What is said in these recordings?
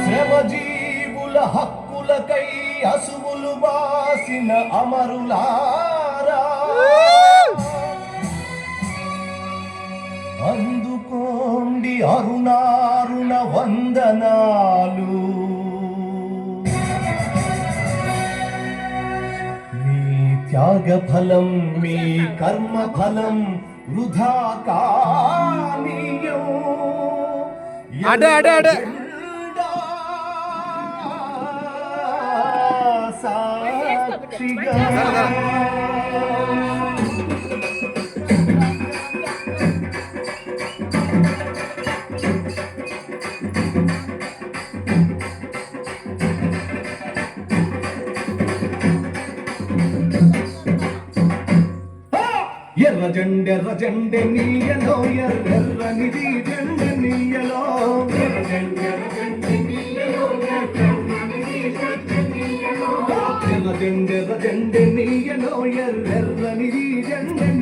శ్రమజీవుల హక్కులకై అసువులు బాసిన అమరులారా అందుకోండి అరుణారుణ వందనాలు. మీ త్యాగ ఫలం మీ కర్మ ఫలం వృధా కానీయం. అడే అడే అడే సాక్షిగా ఎర్ర జెండె నీయలో ఎర్రనిది జెండ నీయలో ఎర్ర జెండె నీయలో ఎర్రనిది జెండ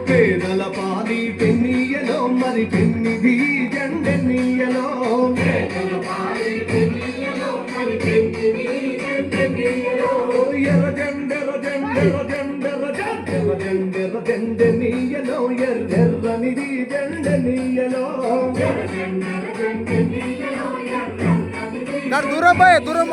పేదల పాలి పెన్నీయలో మరి పెన్నిది జెండ నీయలో జెండ నీయలో ఎర్రనిది జెండ నీయలో. దూరం పోయే దూరం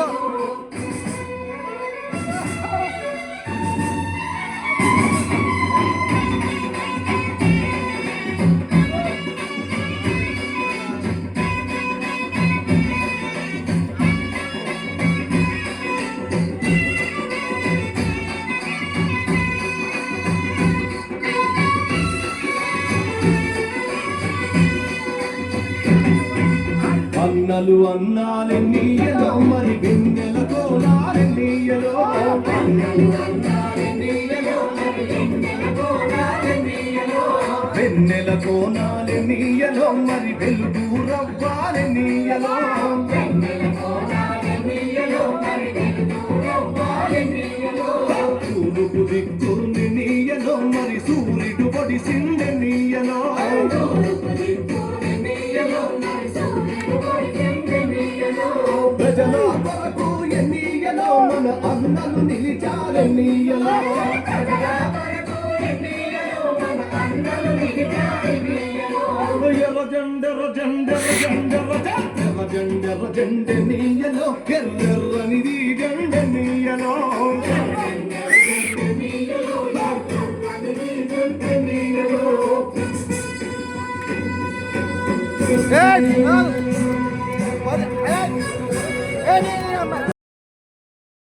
అన్నలు అన్నాలెన్నీయలో మరి వెన్నెల కోనాలెన్నీయలో వెన్నెల కోనాలెన్నీయలో మరి వెలుగు రవ్వాలెన్నీయలో తూర్పు దిక్కుని నీయలో మరి సూర్యుడు పొడిసిందె నీయలో ప్రజల కొరకు ఎన్నీయలో మన అన్నలు నిలిచారెన్నీయలో జెండ నీయలో ఎర్రనిది జెండ నీయలో Hey,